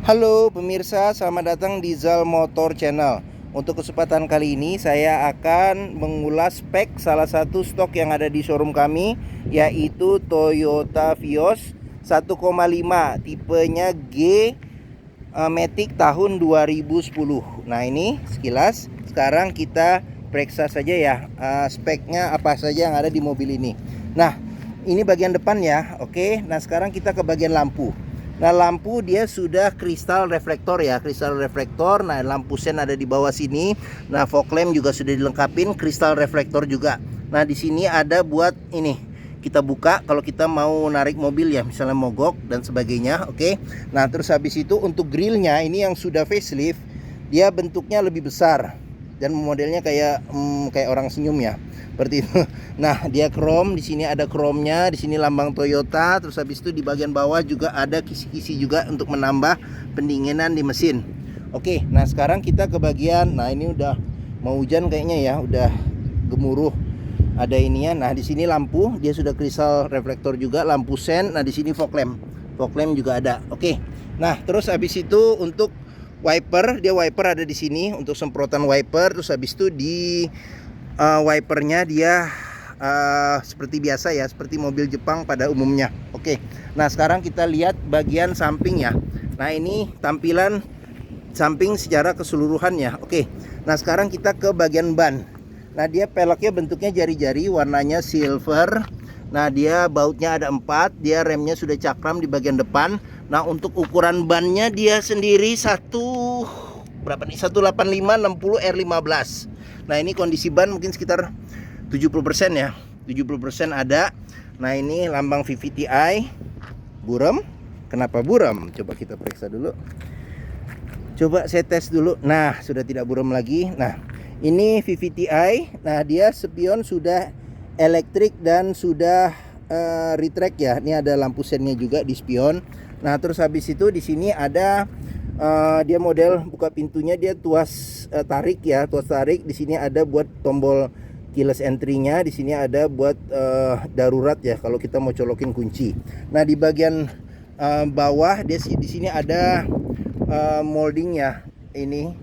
Halo pemirsa, selamat datang di Zal Motor Channel. Untuk kesempatan kali ini saya akan mengulas spek salah satu stok yang ada di showroom kami, yaitu Toyota Vios 1,5 tipenya G Matic tahun 2010. Nah ini sekilas. Sekarang kita periksa saja ya speknya apa saja yang ada di mobil ini. Nah ini bagian depan ya. Oke, nah sekarang kita ke bagian lampu. Nah lampu dia sudah kristal reflektor ya, kristal reflektor. Nah lampu sen ada di bawah sini. Nah fog lamp juga sudah dilengkapin kristal reflektor juga. Nah di sini ada buat ini, kita buka kalau kita mau narik mobil ya, misalnya mogok dan sebagainya. Oke. Nah terus habis itu untuk grillnya ini yang sudah facelift, dia bentuknya lebih besar dan modelnya kayak orang senyum ya, seperti itu. Nah dia chrome, di sini ada chrome-nya, di sini lambang Toyota. Terus habis itu di bagian bawah juga ada kisi-kisi juga untuk menambah pendinginan di mesin. Oke, nah sekarang kita ke bagian, nah ini udah mau hujan kayaknya ya, udah gemuruh. Ada ininya. Nah di sini lampu dia sudah kristal reflektor juga, lampu sen. Nah di sini fog lamp juga ada. Oke. Nah terus habis itu untuk wiper, dia wiper ada di sini untuk semprotan wiper. Terus habis itu di wipernya dia seperti biasa ya, seperti mobil Jepang pada umumnya. Oke. Nah sekarang kita lihat bagian samping ya. Nah ini tampilan samping secara keseluruhan ya. Oke. Nah sekarang kita ke bagian ban. Nah dia peleknya bentuknya jari-jari, warnanya silver. Nah dia bautnya ada 4, dia remnya sudah cakram di bagian depan. Nah untuk ukuran bannya dia sendiri berapa nih? 185 60 R15. Nah ini kondisi ban mungkin sekitar 70% ya, 70% ada. Nah ini lambang VVTi. Buram. Kenapa buram? Coba kita periksa dulu. Coba saya tes dulu. Nah sudah tidak buram lagi. Nah ini VVTi. Nah dia spion sudah elektrik dan sudah retract ya. Ini ada lampu sennya juga di spion. Nah terus habis itu di sini ada dia model buka pintunya, dia tuas tarik ya, tuas tarik. Di sini ada buat tombol keyless entry-nya. Di sini ada buat darurat ya kalau kita mau colokin kunci. Nah di bagian bawah dia di sini ada molding ya, ini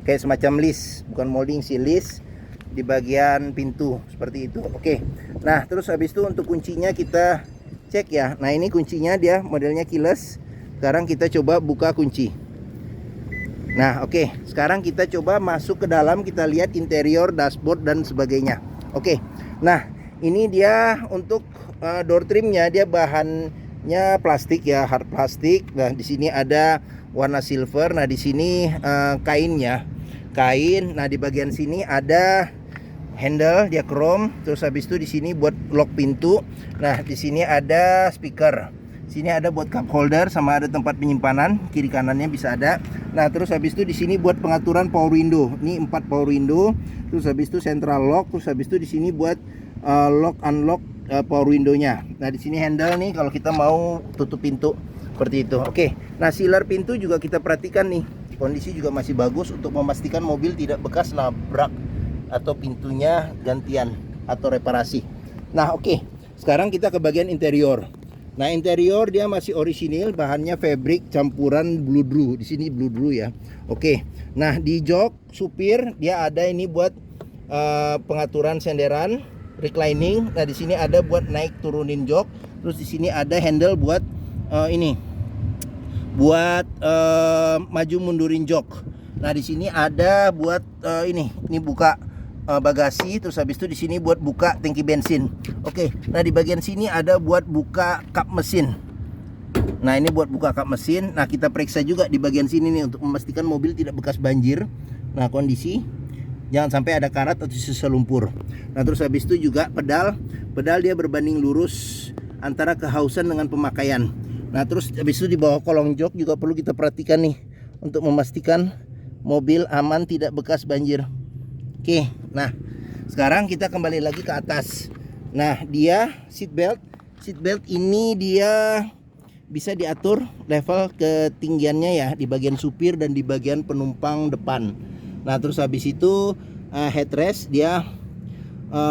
kayak semacam list, bukan molding sih, list di bagian pintu seperti itu. Oke. Nah terus habis itu untuk kuncinya kita cek ya. Nah ini kuncinya dia modelnya keyless. Sekarang kita coba buka kunci. Nah oke. Sekarang kita coba masuk ke dalam, kita lihat interior, dashboard dan sebagainya. Oke. Nah ini dia untuk door trimnya, dia bahannya plastik ya, hard plastik. Nah di sini ada warna silver. Nah di sini kainnya, kain. Nah di bagian sini ada handle, dia chrome. Terus habis itu di sini buat lock pintu. Nah di sini ada speaker. Sini ada buat cup holder sama ada tempat penyimpanan, kiri kanannya bisa ada. Nah terus habis itu di sini buat pengaturan power window. Ini 4 power window. Terus habis itu central lock. Terus habis itu di sini buat lock unlock power windownya. Nah di sini handle nih kalau kita mau tutup pintu seperti itu. Oke. Nah sealer pintu juga kita perhatikan nih. Kondisi juga masih bagus untuk memastikan mobil tidak bekas nabrak atau pintunya gantian atau reparasi. Nah oke. Sekarang kita ke bagian interior. Nah interior dia masih orisinil, bahannya fabric campuran blue drew. Di sini blue drew ya. Oke. Nah di jok supir dia ada ini buat pengaturan senderan, reclining. Nah di sini ada buat naik turunin jok. Terus di sini ada handle buat ini buat maju mundurin jok. Nah di sini ada buat ini buka bagasi. Terus habis itu di sini buat buka tangki bensin. Oke. Nah di bagian sini ada buat buka kap mesin. Nah ini buat buka kap mesin. Nah kita periksa juga di bagian sini nih untuk memastikan mobil tidak bekas banjir. Nah kondisi jangan sampai ada karat atau sisa lumpur. Nah terus habis itu juga pedal dia berbanding lurus antara kehausan dengan pemakaian. Nah terus habis itu di bawah kolong jok juga perlu kita perhatikan nih untuk memastikan mobil aman tidak bekas banjir. Oke, nah sekarang kita kembali lagi ke atas. Nah dia seat belt ini dia bisa diatur level ketinggiannya ya di bagian supir dan di bagian penumpang depan. Nah terus habis itu headrest dia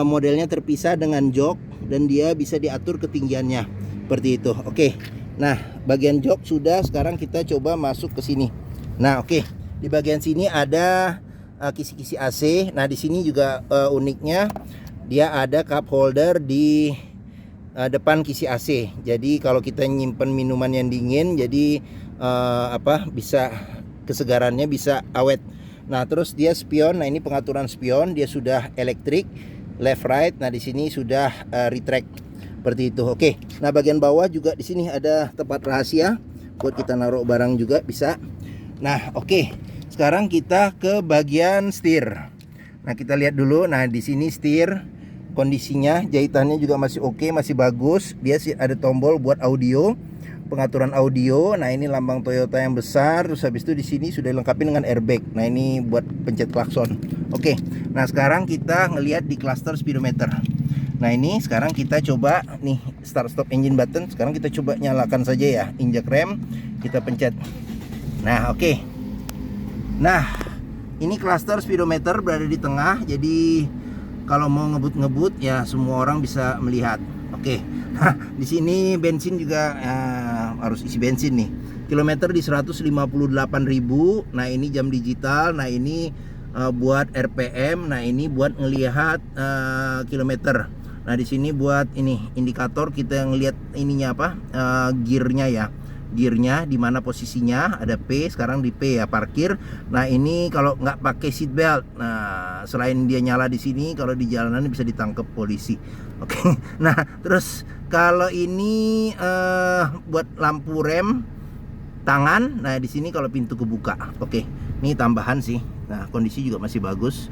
modelnya terpisah dengan jok dan dia bisa diatur ketinggiannya seperti itu. Oke. Nah, bagian jok sudah, sekarang kita coba masuk ke sini. Nah, oke. Di bagian sini ada kisi-kisi AC. Nah, di sini juga uniknya dia ada cup holder di depan kisi AC. Jadi kalau kita nyimpen minuman yang dingin, jadi bisa kesegarannya bisa awet. Nah, terus dia spion. Nah, ini pengaturan spion, dia sudah elektrik, left right. Nah, di sini sudah retract seperti itu. Oke. Nah, bagian bawah juga di sini ada tempat rahasia buat kita naruh barang juga bisa. Nah, oke. Sekarang kita ke bagian setir. Nah, kita lihat dulu. Nah, di sini setir kondisinya, jahitannya juga masih oke, masih bagus. Dia sih ada tombol buat audio, pengaturan audio. Nah, ini lambang Toyota yang besar. Terus habis itu di sini sudah dilengkapi dengan airbag. Nah, ini buat pencet klakson. Oke. Nah, sekarang kita ngelihat di cluster speedometer. Nah, ini sekarang kita coba nih start stop engine button. Sekarang kita coba nyalakan saja ya. Injak rem, kita pencet. Nah, oke. Nah, ini cluster speedometer berada di tengah. Jadi kalau mau ngebut-ngebut ya semua orang bisa melihat. Oke. Nah, di sini bensin juga harus isi bensin nih. Kilometer di 158.000. Nah, ini jam digital. Nah, ini buat RPM. Nah, ini buat ngelihat kilometer. Nah, di sini buat ini indikator kita ngelihat ininya apa? Gearnya ya. Gearnya di mana posisinya, ada P, sekarang di P ya, parkir. Nah, ini kalau nggak pakai seat belt. Nah, selain dia nyala di sini, kalau di jalanan bisa ditangkap polisi. Oke. Nah, terus kalau ini buat lampu rem tangan. Nah, di sini kalau pintu kebuka. Oke. Ini tambahan sih. Nah, kondisi juga masih bagus.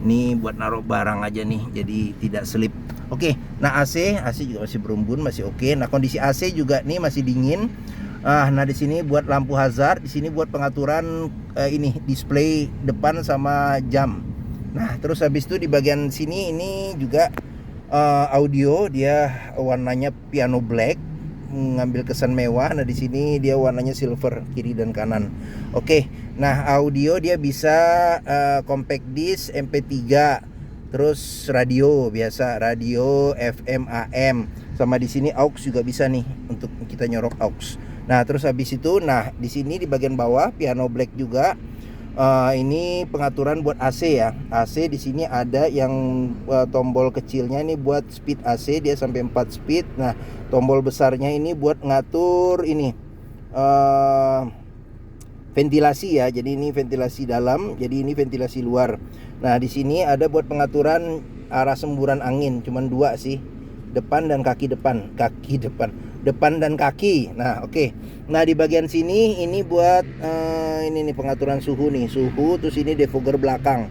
Ini buat naruh barang aja nih, jadi tidak selip. Oke. Nah, AC juga masih berembun, masih oke. Nah, kondisi AC juga nih masih dingin. Nah, di sini buat lampu hazard, di sini buat pengaturan ini display depan sama jam. Nah, terus habis itu di bagian sini ini juga audio, dia warnanya piano black, mengambil kesan mewah. Nah, di sini dia warnanya silver kiri dan kanan. Oke. Nah, audio dia bisa compact disc, MP3, terus radio biasa, radio FM AM, sama di sini aux juga bisa nih untuk kita nyorok aux. Nah, terus habis itu, nah di sini di bagian bawah piano black juga. Ini pengaturan buat AC ya. AC di sini ada yang tombol kecilnya ini buat speed AC, dia sampai 4 speed. Nah, tombol besarnya ini buat ngatur ini ventilasi ya. Jadi ini ventilasi dalam, jadi ini ventilasi luar. Nah, di sini ada buat pengaturan arah semburan angin, cuman 2 sih. Depan dan kaki depan. Depan dan kaki. Nah, oke. Nah, di bagian sini ini buat ini nih pengaturan suhu nih, suhu. Terus ini defogger belakang.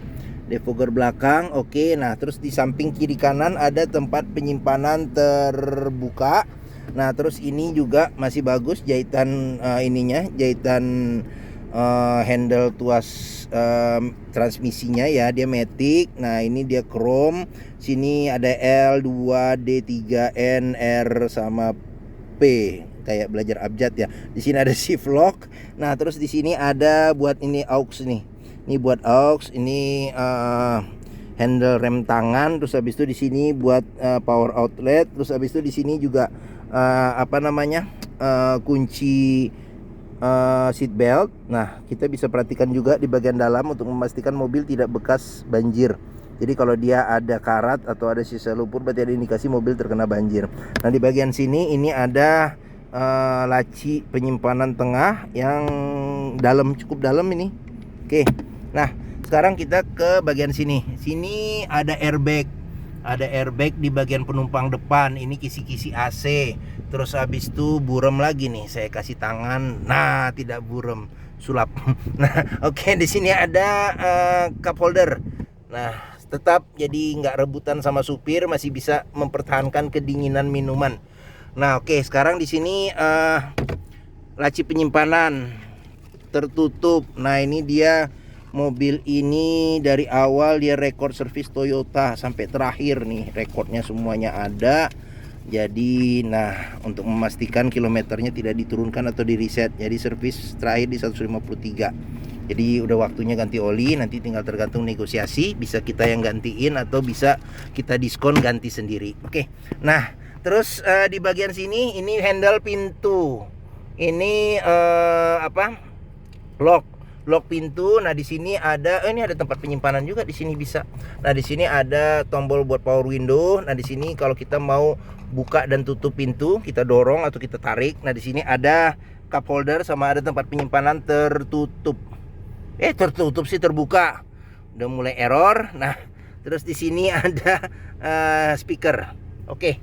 Oke. Nah, terus di samping kiri kanan ada tempat penyimpanan terbuka. Nah, terus ini juga masih bagus jahitan jahitan handle tuas transmisinya ya, dia matic. Nah, ini dia chrome. Sini ada L, 2, D, 3, N, R sama P, kayak belajar abjad ya. Di sini ada shift lock. Nah, terus di sini ada buat ini aux nih. Ini buat aux, ini handle rem tangan. Terus habis itu di sini buat power outlet. Terus habis itu di sini juga kunci seat belt. Nah, kita bisa perhatikan juga di bagian dalam untuk memastikan mobil tidak bekas banjir. Jadi kalau dia ada karat atau ada sisa lumpur, berarti ada indikasi mobil terkena banjir. Nah, di bagian sini ini ada laci penyimpanan tengah yang dalam, cukup dalam ini. Oke. Nah, sekarang kita ke bagian sini. Sini ada airbag. Ada airbag di bagian penumpang depan. Ini kisi-kisi AC. Terus habis itu burem lagi nih. Saya kasih tangan. Nah, tidak burem, sulap. Nah, oke. Di sini ada cup holder. Nah, tetap jadi nggak rebutan sama supir, masih bisa mempertahankan kedinginan minuman. Nah, oke. Sekarang di sini laci penyimpanan tertutup. Nah, ini dia. Mobil ini dari awal dia rekor servis Toyota sampai terakhir nih, rekornya semuanya ada. Jadi nah, untuk memastikan kilometernya tidak diturunkan atau di reset, jadi servis terakhir di 153. Jadi udah waktunya ganti oli, nanti tinggal tergantung negosiasi, bisa kita yang gantiin atau bisa kita diskon ganti sendiri. Oke. Nah, terus di bagian sini ini handle pintu. Ini apa? Lock pintu. Nah, di sini ada ini ada tempat penyimpanan juga di sini bisa. Nah, di sini ada tombol buat power window. Nah, di sini kalau kita mau buka dan tutup pintu, kita dorong atau kita tarik. Nah, di sini ada cup holder sama ada tempat penyimpanan tertutup. Tertutup sih, terbuka. Udah mulai error. Nah, terus di sini ada speaker. Oke.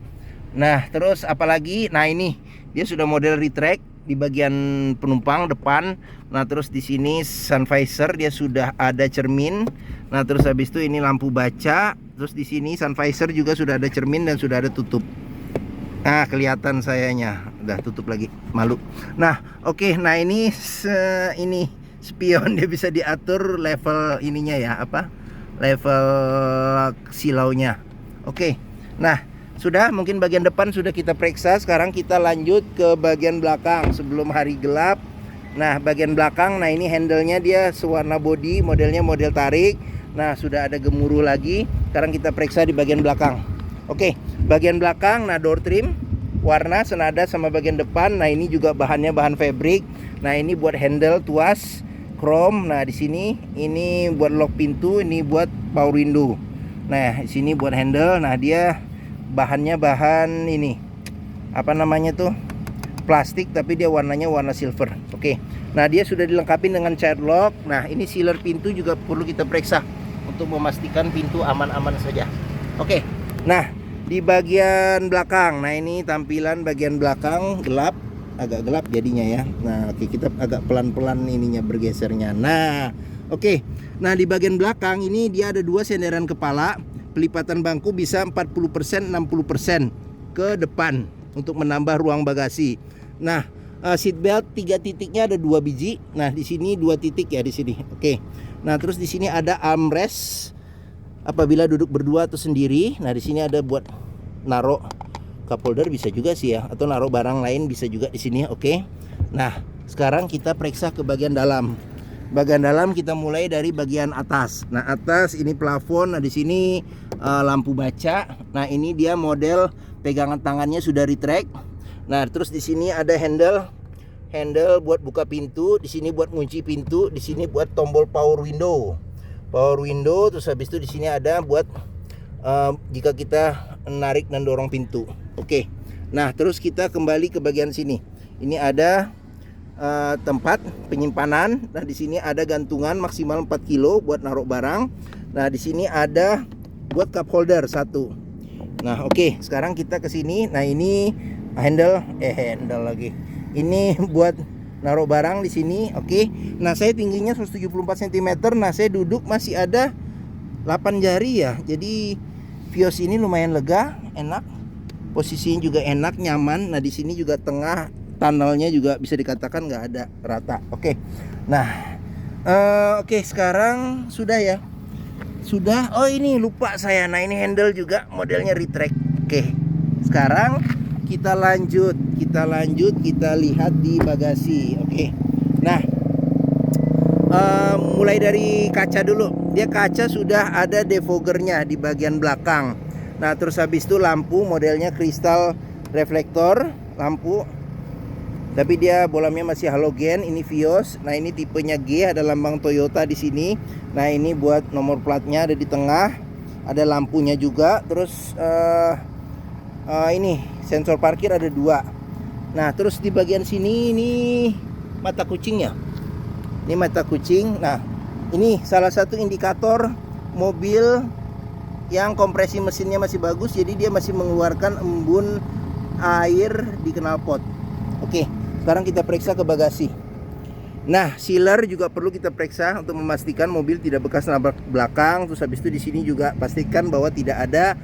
Nah, terus apalagi? Nah, ini dia sudah model retract di bagian penumpang depan. Nah, terus di sini sun visor dia sudah ada cermin. Nah, terus habis itu ini lampu baca. Terus di sini sun visor juga sudah ada cermin dan sudah ada tutup. Nah, kelihatan sayanya. Udah tutup lagi, malu. Nah, oke. Nah, ini spion dia bisa diatur level ininya ya, apa? Level silaunya. Oke. Nah, sudah, mungkin bagian depan sudah kita periksa. Sekarang kita lanjut ke bagian belakang sebelum hari gelap. Nah, bagian belakang, nah ini handle-nya dia sewarna body, modelnya model tarik. Nah, sudah ada gemuruh lagi. Sekarang kita periksa di bagian belakang. Oke, bagian belakang, nah door trim warna senada sama bagian depan. Nah, ini juga bahannya bahan fabric. Nah, ini buat handle tuas chrome. Nah, di sini ini buat lock pintu, ini buat power window. Nah, di sini buat handle. Nah, dia bahannya bahan ini apa namanya tuh, plastik, tapi dia warnanya warna silver. Oke. Nah, dia sudah dilengkapi dengan child lock. Nah, ini sealer pintu juga perlu kita periksa untuk memastikan pintu aman-aman saja. Oke. Nah, di bagian belakang, nah ini tampilan bagian belakang gelap, agak gelap jadinya ya. Nah, oke, kita agak pelan-pelan ininya bergesernya. Nah, oke. Nah, di bagian belakang ini dia ada dua senderan kepala. Pelipatan bangku bisa 40%, 60% ke depan untuk menambah ruang bagasi. Nah, seat belt 3 titiknya ada 2 biji. Nah, di sini 2 titik ya di sini. Oke. Nah, terus di sini ada armrest apabila duduk berdua atau sendiri. Nah, di sini ada buat naruh cup holder bisa juga sih ya, atau naruh barang lain bisa juga di sini. Oke. Nah, sekarang kita periksa ke bagian dalam. Bagian dalam kita mulai dari bagian atas. Nah, atas ini plafon. Nah, di sini lampu baca. Nah, ini dia model pegangan tangannya sudah retract. Nah, terus di sini ada handle buat buka pintu. Di sini buat kunci pintu. Di sini buat tombol power window. Terus habis itu di sini ada buat jika kita menarik dan dorong pintu. Oke. Nah, terus kita kembali ke bagian sini. Ini ada tempat penyimpanan. Nah, di sini ada gantungan maksimal 4 kilo buat naruh barang. Nah, di sini ada buat cup holder 1. Nah, oke, sekarang kita ke sini. Nah, ini handle lagi. Ini buat naruh barang di sini. Oke. Nah, saya tingginya 174 cm. Nah, saya duduk masih ada 8 jari ya. Jadi Vios ini lumayan lega, enak. Posisinya juga enak, nyaman. Nah, di sini juga tengah tunnelnya juga bisa dikatakan nggak ada rata. Oke. Nah, oke, sekarang sudah ya. Sudah. Oh, ini lupa saya. Nah, ini handle juga modelnya retract. Oke. Sekarang kita lanjut. Kita lihat di bagasi. Oke. Nah, mulai dari kaca dulu. Dia kaca sudah ada defoggernya di bagian belakang. Nah, terus habis itu lampu modelnya kristal reflektor lampu. Tapi dia bolamnya masih halogen, ini Vios. Nah, ini tipenya G, ada lambang Toyota di sini. Nah, ini buat nomor platnya ada di tengah. Ada lampunya juga. Terus ini sensor parkir ada 2. Nah, terus di bagian sini ini mata kucingnya. Ini mata kucing. Nah, ini salah satu indikator mobil yang kompresi mesinnya masih bagus, jadi dia masih mengeluarkan embun air di knalpot. Oke, sekarang kita periksa ke bagasi. Nah, sealer juga perlu kita periksa untuk memastikan mobil tidak bekas nabrak belakang. Terus habis itu di sini juga pastikan bahwa tidak ada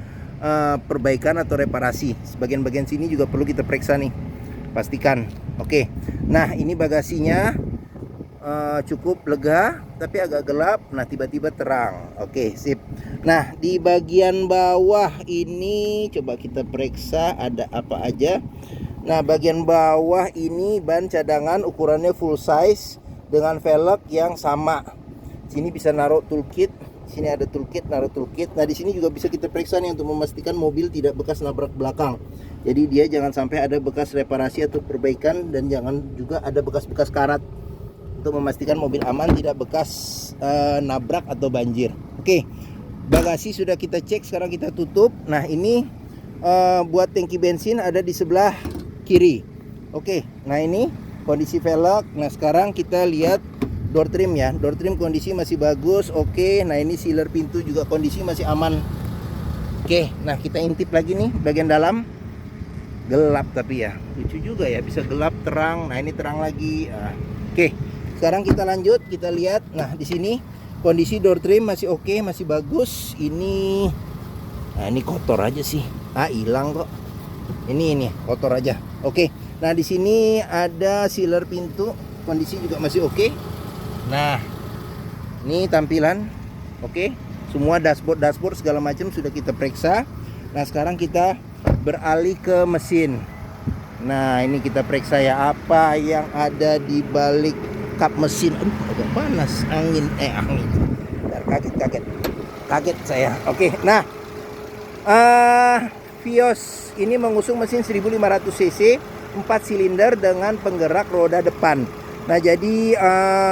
perbaikan atau reparasi. Sebagian-bagian sini juga perlu kita periksa nih. Pastikan. Oke. Nah, ini bagasinya cukup lega tapi agak gelap. Nah, tiba-tiba terang. Oke, sip. Nah, di bagian bawah ini coba kita periksa ada apa aja. Nah, bagian bawah ini ban cadangan ukurannya full size dengan velg yang sama. Sini bisa naruh toolkit, sini ada toolkit, naruh toolkit. Nah, di sini juga bisa kita periksa nih untuk memastikan mobil tidak bekas nabrak belakang. Jadi dia jangan sampai ada bekas reparasi atau perbaikan, dan jangan juga ada bekas-bekas karat, untuk memastikan mobil aman, tidak bekas nabrak atau banjir. Oke, bagasi sudah kita cek, sekarang kita tutup. Nah, ini buat tangki bensin ada di sebelah kiri. Oke, nah ini kondisi velg. Nah, sekarang kita lihat door trim ya. Door trim kondisi masih bagus. Oke, nah ini sealer pintu juga kondisi masih aman. Oke, nah kita intip lagi nih bagian dalam. Gelap tapi ya, lucu juga ya, bisa gelap terang. Nah, ini terang lagi. Oke, sekarang kita lanjut, kita lihat. Nah, di sini kondisi door trim masih oke, masih bagus. Nah, ini kotor aja sih. Hilang kok. Ini kotor aja. Oke. Nah, di sini ada sealer pintu, kondisi juga masih oke. Nah, ini tampilan oke. Semua dashboard segala macam sudah kita periksa. Nah, sekarang kita beralih ke mesin. Nah, ini kita periksa ya, apa yang ada di balik kap mesin. Agak panas, angin. Kaget saya. Oke, nah, Vios ini mengusung mesin 1500 cc, 4 silinder dengan penggerak roda depan. Nah, jadi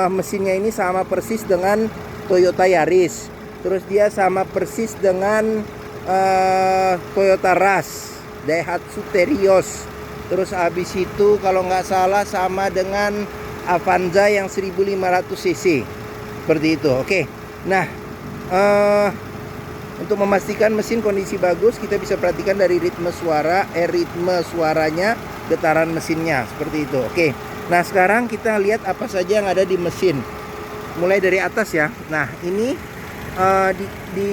mesinnya ini sama persis dengan Toyota Yaris. Terus dia sama persis dengan Toyota Rush, Daihatsu Terios. Terus habis itu kalau nggak salah sama dengan Avanza yang 1500 cc. Seperti itu. Oke. Nah, untuk memastikan mesin kondisi bagus, kita bisa perhatikan dari ritme suaranya, getaran mesinnya, seperti itu. Oke. Nah, sekarang kita lihat apa saja yang ada di mesin. Mulai dari atas ya. Nah, ini di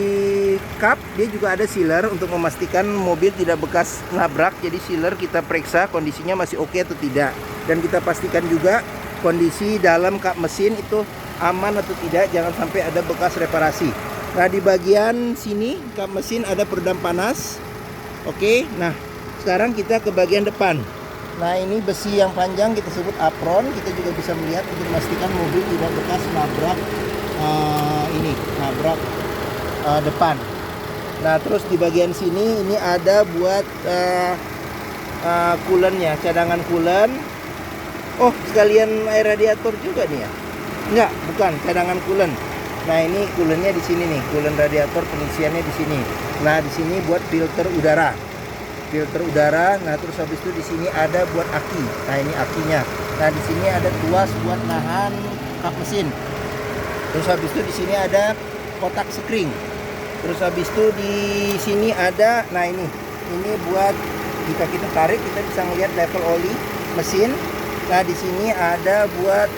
kap dia juga ada sealer untuk memastikan mobil tidak bekas nabrak. Jadi sealer kita periksa kondisinya masih oke atau tidak, dan kita pastikan juga kondisi dalam kap mesin itu aman atau tidak, jangan sampai ada bekas reparasi. Nah, di bagian sini kap mesin ada peredam panas. Oke, nah sekarang kita ke bagian depan. Nah, ini besi yang panjang kita sebut apron. Kita juga bisa melihat untuk memastikan mobil tidak bekas nabrak depan. Nah, terus di bagian sini ini ada buat coolant-nya, cadangan coolant. Oh, sekalian air radiator juga nih ya? Enggak, bukan, cadangan coolant. Nah, ini coolantnya di sini nih, coolant radiator pengisiannya di sini. Nah, di sini buat filter udara. Nah, terus habis itu di sini ada buat aki. Nah, ini akinya. Nah, di sini ada tuas buat nahan kap mesin. Terus habis itu di sini ada kotak spring. Terus habis itu di sini ada, nah ini buat jika kita tarik kita bisa melihat level oli mesin. Nah, di sini ada buat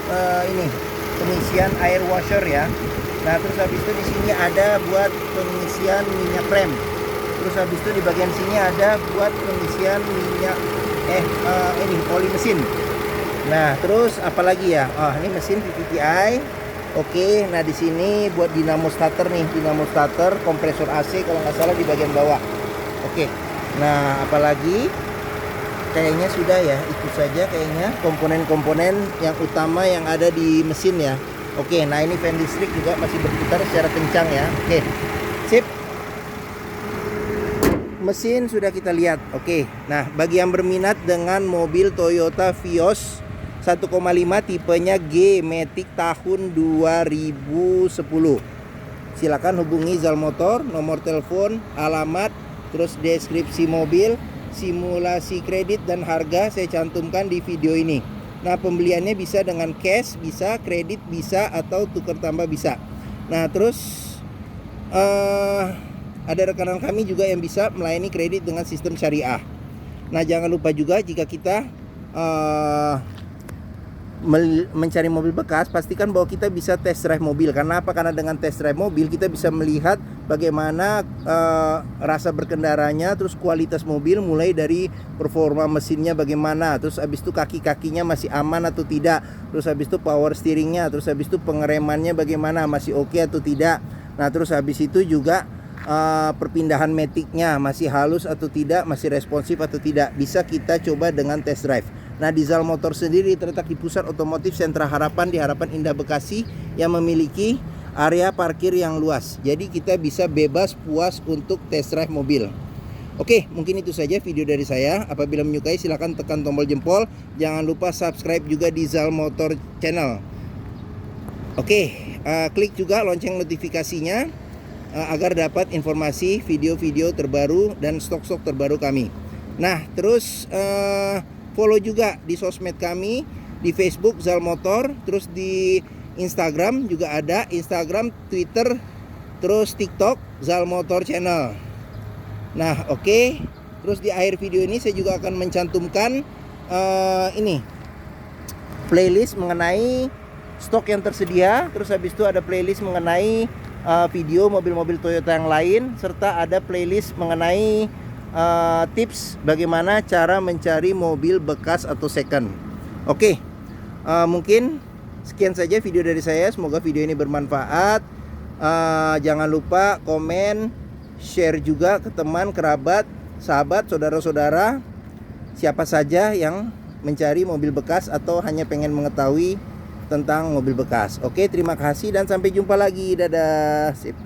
pengisian air washer ya. Nah, terus habis itu di sini ada buat pengisian minyak rem. Terus habis itu di bagian sini ada buat pengisian minyak oli mesin. Nah, terus apalagi ya? Ini mesin VVTi. Oke, nah di sini buat dinamo starter nih, dinamo starter, kompresor AC kalau nggak salah di bagian bawah. Oke. Nah, apalagi? Kayaknya sudah ya, itu saja kayaknya komponen-komponen yang utama yang ada di mesin ya. Oke, nah ini fan listrik juga masih berputar secara kencang ya. Oke, sip. Mesin sudah kita lihat. Oke, nah bagi yang berminat dengan mobil Toyota Vios 1,5 tipenya G Matic tahun 2010, silakan hubungi Zal Motor, nomor telepon, alamat, terus deskripsi mobil, simulasi kredit dan harga saya cantumkan di video ini. Nah, pembeliannya bisa dengan cash, bisa kredit, bisa atau tukar tambah bisa. Nah, terus ada rekanan kami juga yang bisa melayani kredit dengan sistem syariah. Nah, jangan lupa juga jika kita mencari mobil bekas, pastikan bahwa kita bisa test drive mobil. Karena apa? Karena dengan test drive mobil kita bisa melihat bagaimana rasa berkendaranya, terus kualitas mobil, mulai dari performa mesinnya bagaimana, terus habis itu kaki-kakinya masih aman atau tidak, terus habis itu power steeringnya, terus habis itu pengeremannya bagaimana, masih oke atau tidak. Nah, terus habis itu juga perpindahan maticnya masih halus atau tidak, masih responsif atau tidak, bisa kita coba dengan test drive. Nah, di Zal Motor sendiri terletak di pusat otomotif Sentra Harapan di Harapan Indah Bekasi yang memiliki area parkir yang luas. Jadi kita bisa bebas puas untuk test drive mobil. Oke, mungkin itu saja video dari saya. Apabila menyukai silahkan tekan tombol jempol. Jangan lupa subscribe juga di Zal Motor Channel. Oke, klik juga lonceng notifikasinya agar dapat informasi video-video terbaru dan stok-stok terbaru kami. Nah, terus follow juga di sosmed kami, di Facebook Zal Motor, terus di Instagram juga ada, Instagram, Twitter, terus TikTok Zal Motor Channel. Nah, oke. Terus di akhir video ini saya juga akan mencantumkan ini playlist mengenai stok yang tersedia. Terus habis itu ada playlist mengenai video mobil-mobil Toyota yang lain, serta ada playlist mengenai tips bagaimana cara mencari mobil bekas atau second. Oke, mungkin sekian saja video dari saya. Semoga video ini bermanfaat. Jangan lupa komen, share juga ke teman, kerabat, sahabat, saudara-saudara, siapa saja yang mencari mobil bekas atau hanya pengen mengetahui tentang mobil bekas. Oke, terima kasih dan sampai jumpa lagi. Dadah. Sip.